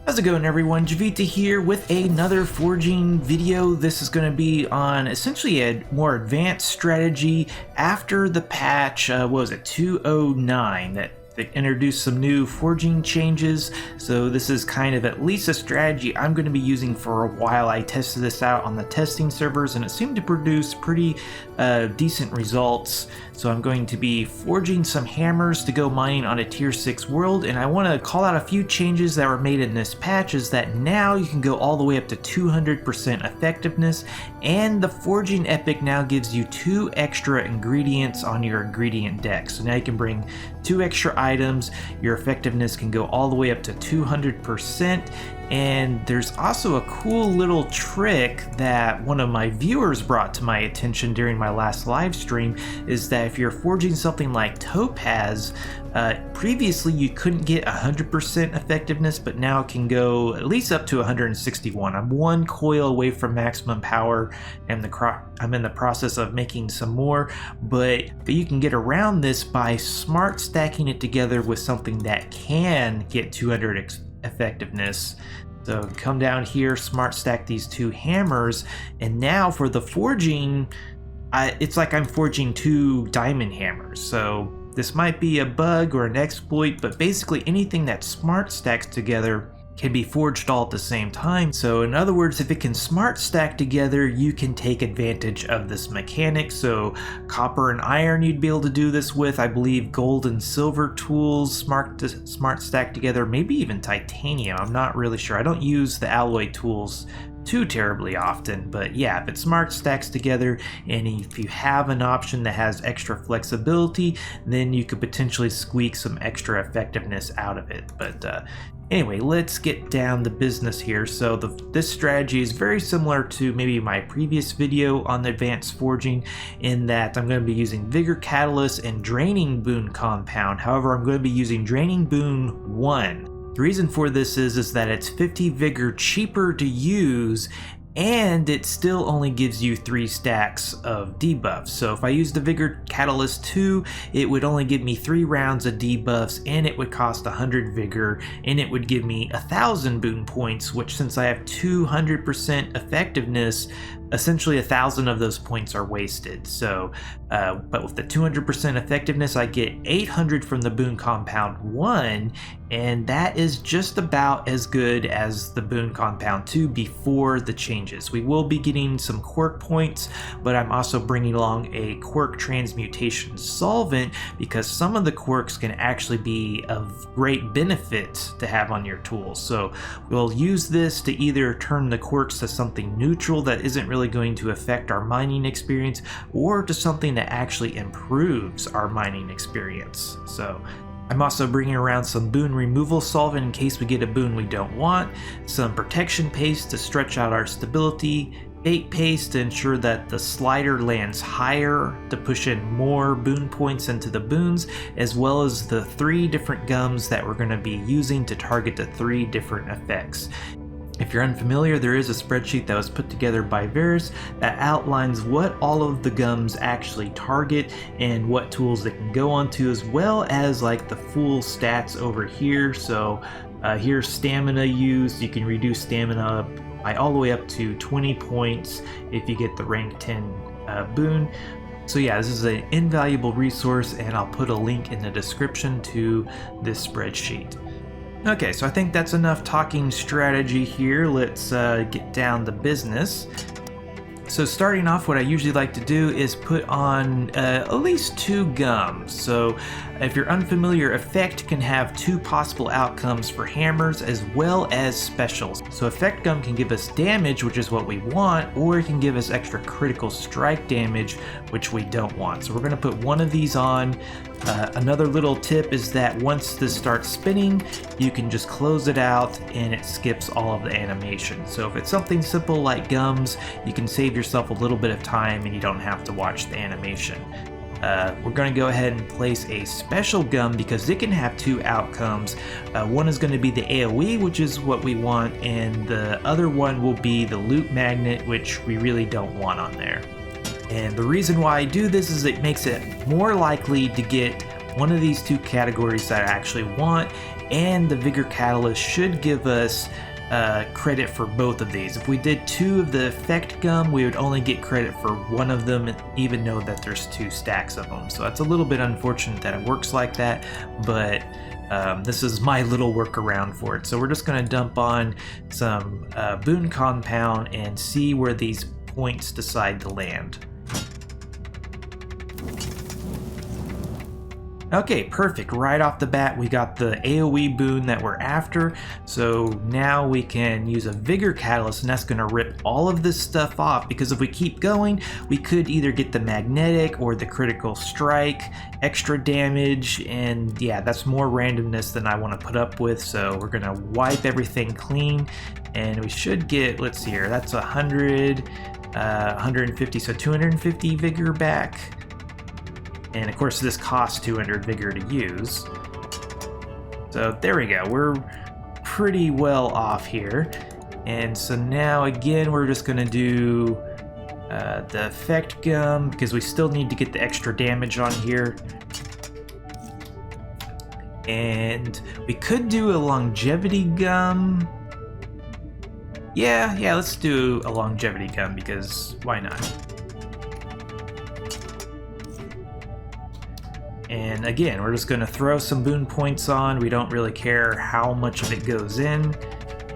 How's it going, everyone? Jiivita here with another forging video. This is going to be on essentially a more advanced strategy after the patch, what was it, 209, that introduced some new forging changes. So this is kind of at least a strategy I'm going to be using for a while. I tested this out on the testing servers and it seemed to produce pretty decent results. So I'm going to be forging some hammers to go mining on a tier 6 world, and I want to call out a few changes that were made in this patch. Is that now you can go all the way up to 200% effectiveness, and the forging epic now gives you 2 extra ingredients on your ingredient deck. So now you can bring 2 extra items, your effectiveness can go all the way up to 200%. And there's also a cool little trick that one of my viewers brought to my attention during my last live stream, is that if you're forging something like topaz, previously you couldn't get 100% effectiveness, but now it can go at least up to 161. I'm 1 coil away from maximum power, and I'm in the process of making some more, but you can get around this by smart stacking it together with something that can get 200 effectiveness. So come down here, smart stack these 2 hammers, and now for the forging, it's like I'm forging 2 diamond hammers. So this might be a bug or an exploit, but basically anything that smart stacks together can be forged all at the same time. So in other words, if it can smart stack together, you can take advantage of this mechanic. So copper and iron you'd be able to do this with. I believe gold and silver tools smart stack together, maybe even titanium. I'm not really sure. I don't use the alloy tools too terribly often, but yeah, if it smart stacks together and if you have an option that has extra flexibility, then you could potentially squeak some extra effectiveness out of it. But anyway, let's get down to business here. So this strategy is very similar to maybe my previous video on the advanced forging, in that I'm going to be using Vigor Catalyst and Draining Boon compound. However, I'm going to be using Draining Boon 1. The reason for this is that it's 50 vigor cheaper to use, and it still only gives you 3 stacks of debuffs. So if I use the Vigor Catalyst 2, it would only give me 3 rounds of debuffs, and it would cost 100 vigor, and it would give me 1,000 boon points, which, since I have 200% effectiveness, essentially 1,000 of those points are wasted. So, but with the 200% effectiveness, I get 800 from the Boon Compound 1, and that is just about as good as the Boon Compound 2 before the changes. We will be getting some quirk points, but I'm also bringing along a quirk transmutation solvent, because some of the quirks can actually be of great benefit to have on your tools. So we'll use this to either turn the quirks to something neutral that isn't really going to affect our mining experience, or to something that actually improves our mining experience. So I'm also bringing around some boon removal solvent in case we get a boon we don't want, some protection paste to stretch out our stability, bait paste to ensure that the slider lands higher to push in more boon points into the boons, as well as the 3 different gums that we're going to be using to target the 3 different effects. If you're unfamiliar, there is a spreadsheet that was put together by Varus that outlines what all of the gums actually target and what tools they can go onto, as well as like the full stats over here. So here's stamina used. You can reduce stamina by all the way up to 20 points if you get the rank 10 boon. So yeah, this is an invaluable resource, and I'll put a link in the description to this spreadsheet. Okay, so I think that's enough talking strategy here. Let's get down to business. So starting off, what I usually like to do is put on at least 2 gums. So if you're unfamiliar, effect can have 2 possible outcomes for hammers as well as specials. So effect gum can give us damage, which is what we want, or it can give us extra critical strike damage, which we don't want. So we're going to put one of these on. Another little tip is that once this starts spinning, you can just close it out and it skips all of the animation. So if it's something simple like gums, you can save yourself a little bit of time and you don't have to watch the animation. We're going to go ahead and place a special gum because it can have 2 outcomes. One is going to be the AoE, which is what we want, and the other one will be the loot magnet, which we really don't want on there. And the reason why I do this is it makes it more likely to get one of these 2 categories that I actually want, and the Vigor Catalyst should give us credit for both of these. If we did 2 of the effect gum, we would only get credit for 1 of them, even though that there's 2 stacks of them. So that's a little bit unfortunate that it works like that, but this is my little workaround for it. So we're just going to dump on some Boon Compound and see where these points decide to land. Okay, perfect. Right off the bat, we got the AoE Boon that we're after. So now we can use a Vigor Catalyst, and that's going to rip all of this stuff off, because if we keep going, we could either get the Magnetic or the Critical Strike, extra damage, and yeah, that's more randomness than I want to put up with. So we're going to wipe everything clean, and we should get, let's see here, that's 100, 150, so 250 Vigor back. And of course this costs 200 Vigor to use. So there we go, we're pretty well off here. And so now again we're just going to do the effect gum, because we still need to get the extra damage on here. And we could do a longevity gum. Yeah, let's do a longevity gum, because why not? And again, we're just going to throw some boon points on. We don't really care how much of it goes in.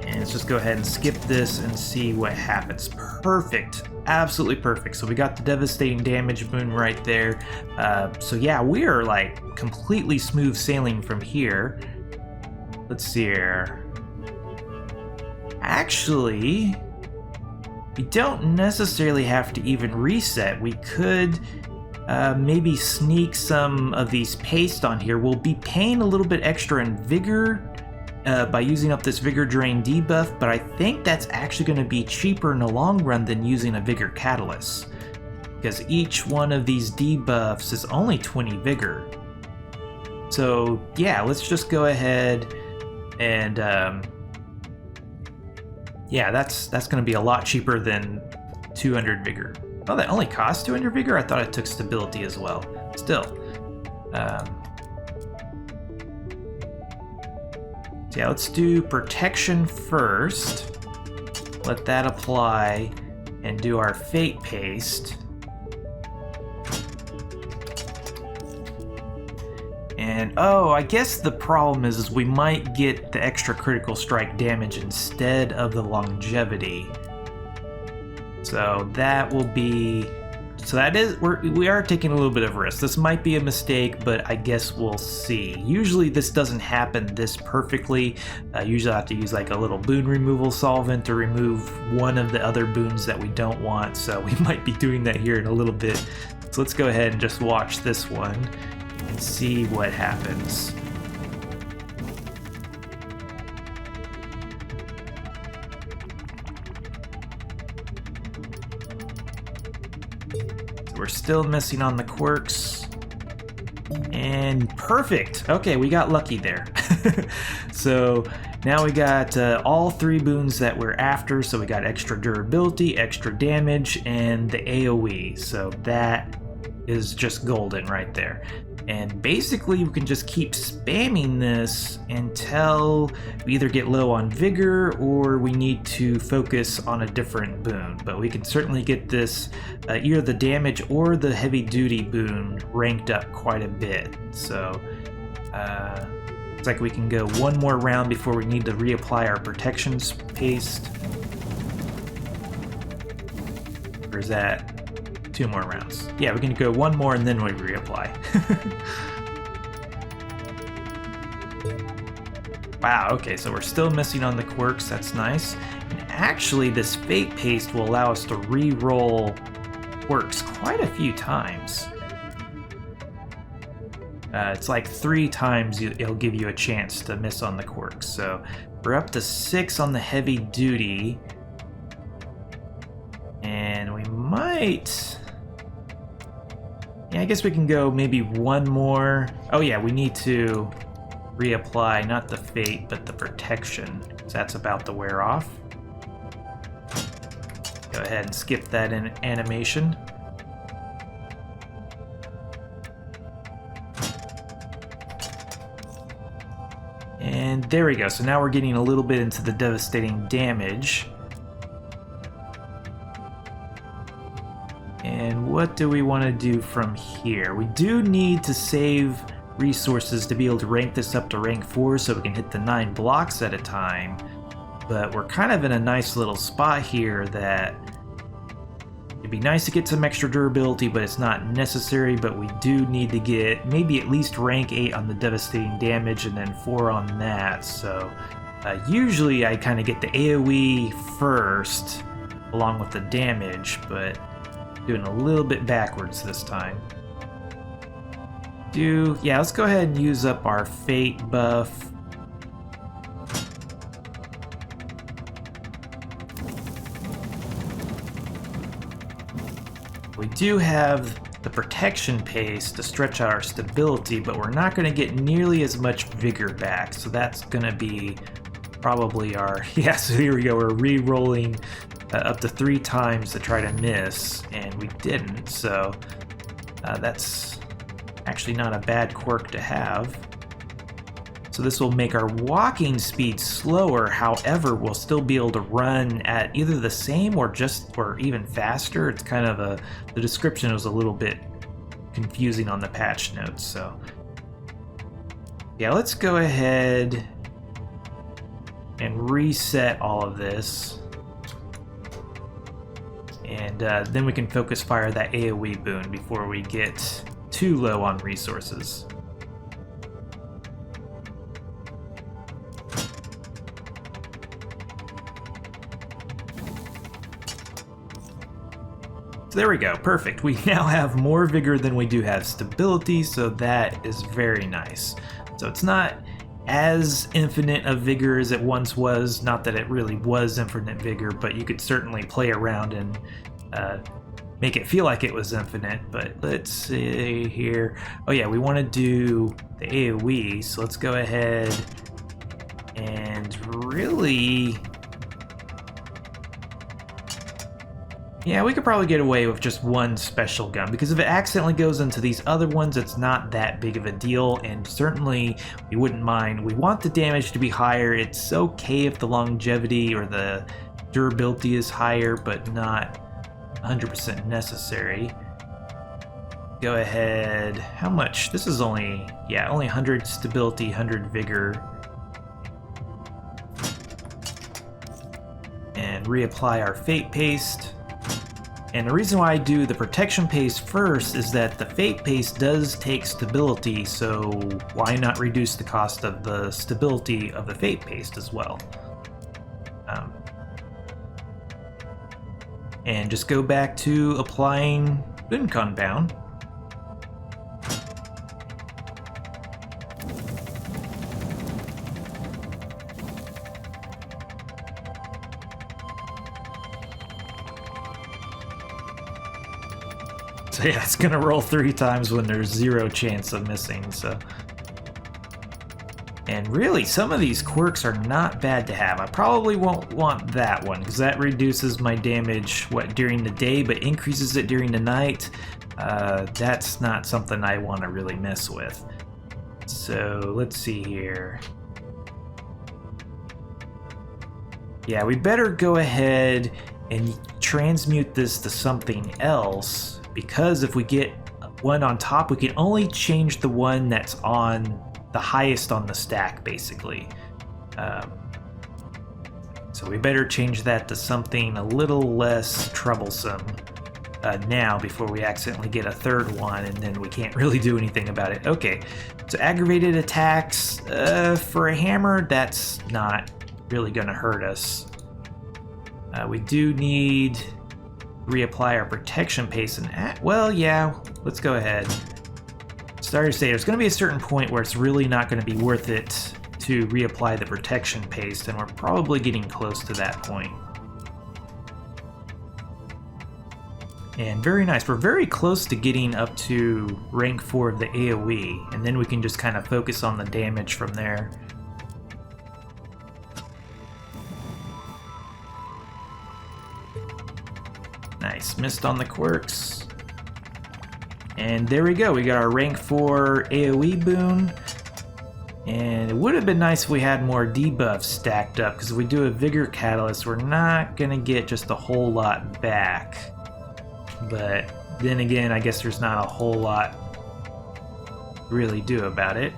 And let's just go ahead and skip this and see what happens. Perfect. Absolutely perfect. So we got the devastating damage boon right there. So yeah, we are like completely smooth sailing from here. Let's see here. Actually, we don't necessarily have to even reset. We could maybe sneak some of these paste on here. We'll be paying a little bit extra in Vigor by using up this Vigor Drain debuff, but I think that's actually going to be cheaper in the long run than using a Vigor Catalyst, because each one of these debuffs is only 20 Vigor. So yeah, let's just go ahead and yeah, that's going to be a lot cheaper than 200 Vigor. Oh, that only costs 200 Vigor? I thought it took stability as well. Still. So yeah, let's do protection first. Let that apply and do our fate paste. And oh, I guess the problem is we might get the extra critical strike damage instead of the longevity. So that will be, so that is, we are taking a little bit of a risk. This might be a mistake, but I guess we'll see. Usually this doesn't happen this perfectly. Usually I have to use like a little boon removal solvent to remove one of the other boons that we don't want. So we might be doing that here in a little bit. So let's go ahead and just watch this one and see what happens. We're still missing on the quirks. And perfect! Okay, we got lucky there. So now we got all 3 boons that we're after. So we got extra durability, extra damage, and the AoE. So that is just golden right there. And basically we can just keep spamming this until we either get low on Vigor or we need to focus on a different boon. But we can certainly get this, either the damage or the heavy duty boon ranked up quite a bit. So it's like we can go one more round before we need to reapply our protections paste. Or is that 2 more rounds? Yeah, we can go 1 more and then we reapply. Wow, okay, so we're still missing on the quirks. That's nice. And actually, this fate paste will allow us to re-roll quirks quite a few times. It's like 3 times it'll give you a chance to miss on the quirks. So we're up to 6 on the heavy duty. And we might... Yeah, I guess we can go maybe 1 more. Oh yeah, we need to reapply not the fate, but the protection. So that's about to wear off. Go ahead and skip that in animation. And there we go. So now we're getting a little bit into the devastating damage. And what do we want to do from here? We do need to save resources to be able to rank this up to rank 4 so we can hit the 9 blocks at a time. But we're kind of in a nice little spot here that it'd be nice to get some extra durability, but it's not necessary. But we do need to get maybe at least rank 8 on the devastating damage and then 4 on that. So usually I kind of get the AoE first along with the damage, but doing a little bit backwards this time. Yeah, let's go ahead and use up our fate buff. We do have the protection paste to stretch out our stability, but we're not going to get nearly as much vigor back, so that's going to be probably our... Yeah, so here we go, we're re-rolling up to 3 times to try to miss, and we didn't, so that's actually not a bad quirk to have. So this will make our walking speed slower, however, we'll still be able to run at either the same or even faster. It's kind of the description was a little bit confusing on the patch notes, so yeah, let's go ahead and reset all of this. And then we can focus fire that AoE Boon before we get too low on resources. So there we go, perfect. We now have more vigor than we do have stability, so that is very nice. So it's not as infinite of vigor as it once was, not that it really was infinite vigor, but you could certainly play around and make it feel like it was infinite. But let's see here. Oh yeah, we want to do the AoE, so let's go ahead and really... Yeah, we could probably get away with just one special gun, because if it accidentally goes into these other ones, it's not that big of a deal, and certainly we wouldn't mind. We want the damage to be higher. It's okay if the longevity or the durability is higher, but not 100% necessary. Go ahead. How much? This is only 100 stability, 100 vigor. And reapply our fate paste. And the reason why I do the protection paste first is that the fate paste does take stability, so why not reduce the cost of the stability of the fate paste as well? And just go back to applying Boon Bound. So yeah, it's gonna roll 3 times when there's 0 chance of missing, so. And really, some of these quirks are not bad to have. I probably won't want that one, because that reduces my damage, during the day, but increases it during the night. That's not something I want to really mess with. So, let's see here. Yeah, we better go ahead and transmute this to something else, because if we get one on top, we can only change the one that's on the highest on the stack, basically. So we better change that to something a little less troublesome now, before we accidentally get a third one and then we can't really do anything about it. Okay, so aggravated attacks, for a hammer, that's not really gonna hurt us. We do need reapply our protection paste, and well, yeah, let's go ahead. Sorry to say, there's going to be a certain point where it's really not going to be worth it to reapply the protection paste, and we're probably getting close to that point. And very nice, we're very close to getting up to rank 4 of the AoE, and then we can just kind of focus on the damage from there. Nice, missed on the quirks. And there we go, we got our rank 4 AoE Boon. And it would have been nice if we had more debuffs stacked up, because if we do a Vigor Catalyst, we're not going to get just a whole lot back. But then again, I guess there's not a whole lot to really do about it,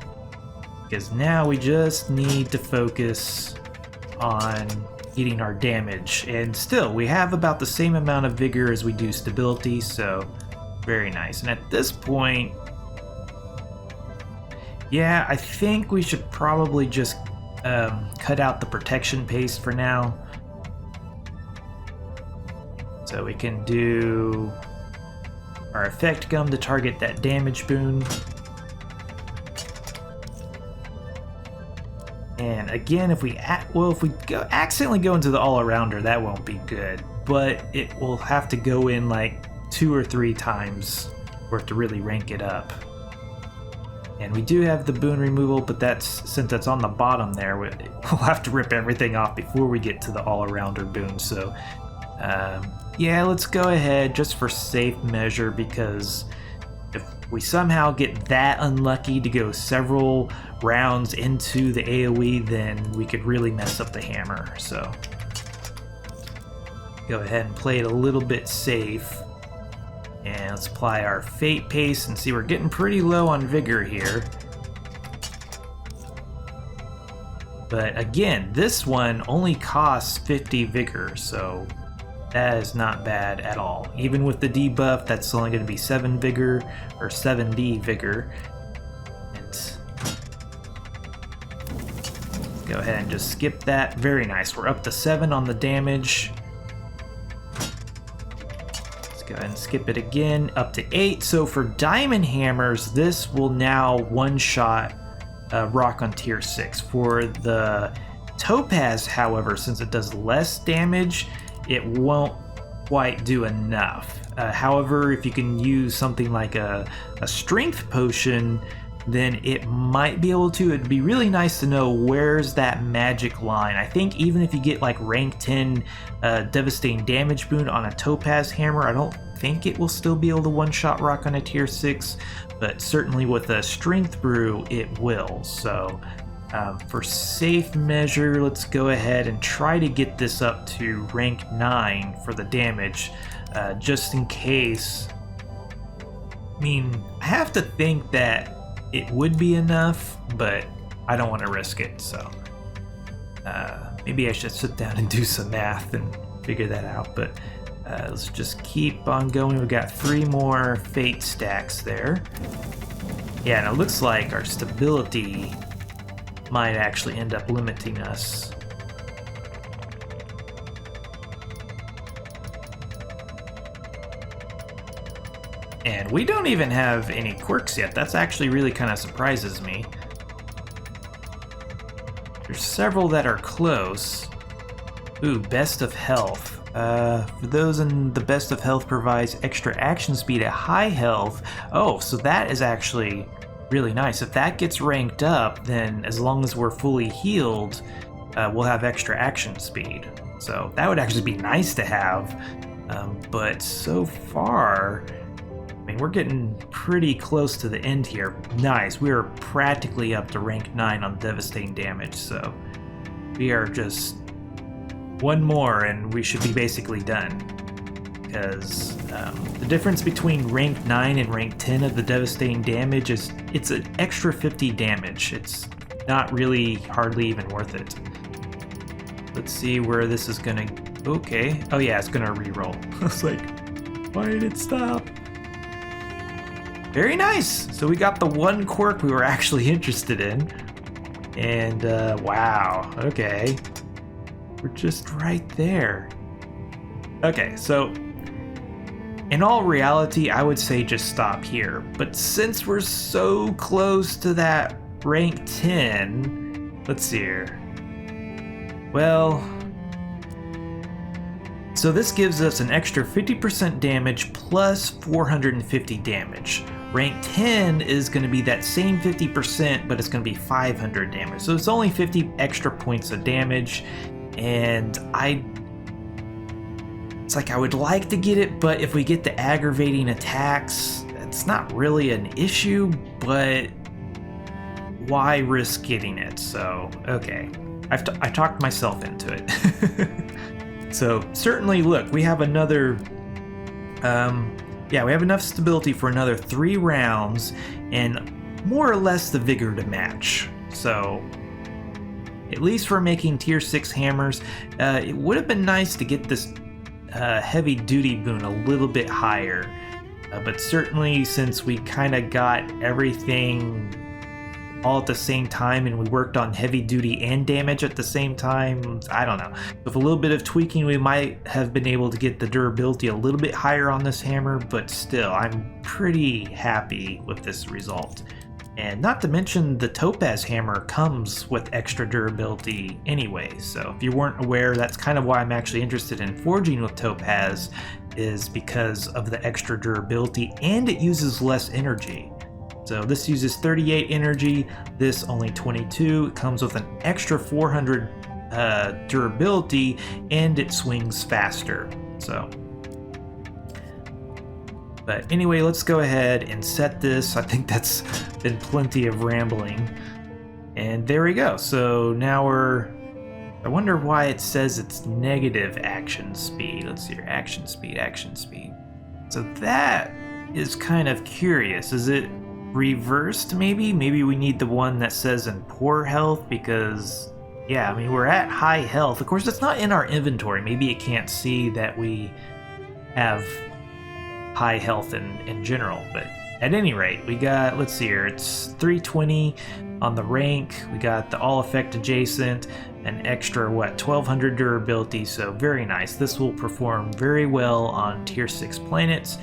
because now we just need to focus on getting our damage. And still, we have about the same amount of Vigor as we do Stability, so very nice. And at this point, yeah, I think we should probably just cut out the protection paste for now. So we can do our effect gum to target that damage boon. And again, if we accidentally go into the all-arounder, that won't be good. But it will have to go in like 2 or 3 times for it to really rank it up. And we do have the boon removal, but since that's on the bottom there, we'll have to rip everything off before we get to the all-arounder boon. So yeah, let's go ahead just for safe measure, because if we somehow get that unlucky to go several rounds into the AoE, then we could really mess up the hammer. So go ahead and play it a little bit safe. And let's apply our Fate Paste, and see we're getting pretty low on Vigor here. But again, this one only costs 50 Vigor, so that is not bad at all. Even with the debuff, that's only going to be 7 Vigor, or 7D Vigor. And go ahead and just skip that. Very nice. We're up to 7 on the damage. Go ahead and skip it again, up to 8. So for diamond hammers, this will now one-shot rock on tier 6. For the topaz, however, since it does less damage, it won't quite do enough. However, if you can use something like a strength potion, then it might be able to. It'd be really nice to know where's that magic line. I think even if you get like rank 10 devastating damage boon on a topaz hammer, I don't think it will still be able to one-shot rock on a tier 6, but certainly with a strength brew it will. So for safe measure, let's go ahead and try to get this up to rank 9 for the damage, just in case. I mean, I have to think that it would be enough, but I don't want to risk it, so maybe I should sit down and do some math and figure that out. But let's just keep on going. We've got 3 more Fate stacks there. Yeah, and it looks like our stability might actually end up limiting us. And we don't even have any quirks yet. That's actually really kind of surprises me. There's several that are close. Ooh, best of health. For those in the best of health, provides extra action speed at high health. Oh, so that is actually really nice. If that gets ranked up, then as long as we're fully healed, we'll have extra action speed. So that would actually be nice to have. But so far, I mean, we're getting pretty close to the end here. Nice. We are practically up to rank 9 on devastating damage, so we are just one more and we should be basically done. Because the difference between rank 9 and rank 10 of the devastating damage is it's an extra 50 damage. It's not really hardly even worth it. Let's see where this is gonna. Okay. Oh yeah, it's gonna re-roll. I was like, why did it stop? Very nice. So we got the one quirk we were actually interested in. And wow, okay. We're just right there. Okay, so in all reality, I would say just stop here. But since we're so close to that rank 10, let's see here. Well, so this gives us an extra 50% damage plus 450 damage. Rank 10 is going to be that same 50%, but it's going to be 500 damage. So it's only 50 extra points of damage. And it's like I would like to get it, but if we get the aggravating attacks, it's not really an issue. But why risk getting it? So, okay. I talked myself into it. So, certainly, look, we have another... yeah, we have enough stability for another 3 rounds, and more or less the vigor to match. So, at least for making tier 6 hammers, it would have been nice to get this heavy duty boon a little bit higher. But certainly, since we kind of got everything all at the same time and we worked on heavy duty and damage at the same time, I don't know. With a little bit of tweaking, we might have been able to get the durability a little bit higher on this hammer, but still, I'm pretty happy with this result. And not to mention, the topaz hammer comes with extra durability anyway, so if you weren't aware, that's kind of why I'm actually interested in forging with topaz, is because of the extra durability, and it uses less energy. So this uses 38 energy, this only 22. It comes with an extra 400 durability, and it swings faster. So, but anyway, let's go ahead and set this. I think that's been plenty of rambling. And there we go. So now I wonder why it says it's negative action speed. Let's see here, action speed. So that is kind of curious. Is it reversed maybe? Maybe we need the one that says in poor health, because yeah, I mean, we're at high health. Of course, it's not in our inventory. Maybe it can't see that we have high health in general, but at any rate, we got, let's see here, it's 320 on the rank. We got the all effect adjacent, an extra 1200 durability, so very nice. This will perform very well on tier 6 planets.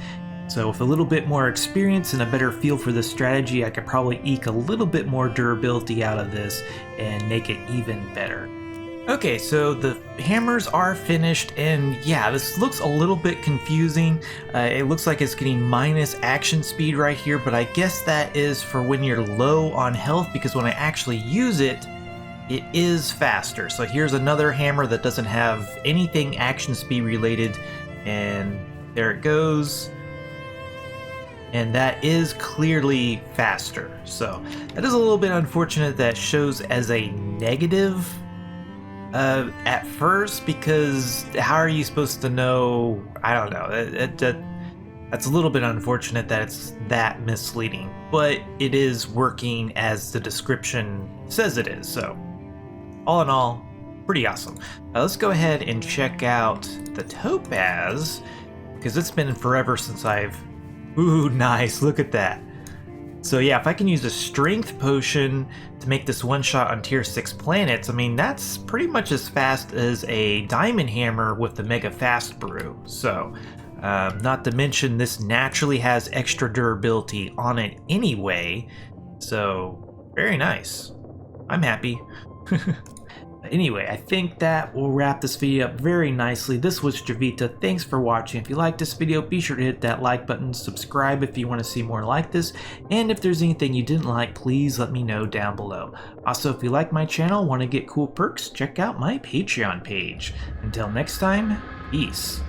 So with a little bit more experience and a better feel for this strategy, I could probably eke a little bit more durability out of this and make it even better. Okay, so the hammers are finished, and yeah, this looks a little bit confusing. It looks like it's getting minus action speed right here, but I guess that is for when you're low on health, because when I actually use it, it is faster. So here's another hammer that doesn't have anything action speed related, and there it goes. And that is clearly faster. So that is a little bit unfortunate that shows as a negative at first, because how are you supposed to know? I don't know. That's a little bit unfortunate that it's that misleading, but it is working as the description says it is. So all in all, pretty awesome. Let's go ahead and check out the topaz, because it's been forever since I've... Ooh, nice, look at that. So yeah, if I can use a strength potion to make this one shot on tier 6 planets, I mean, that's pretty much as fast as a diamond hammer with the mega fast brew. So, not to mention this naturally has extra durability on it anyway. So, very nice. I'm happy. Anyway, I think that will wrap this video up very nicely. This was Jiivita. Thanks for watching. If you liked this video, be sure to hit that like button, subscribe if you want to see more like this, and if there's anything you didn't like, please let me know down below. Also, if you like my channel, want to get cool perks, check out my Patreon page. Until next time, peace.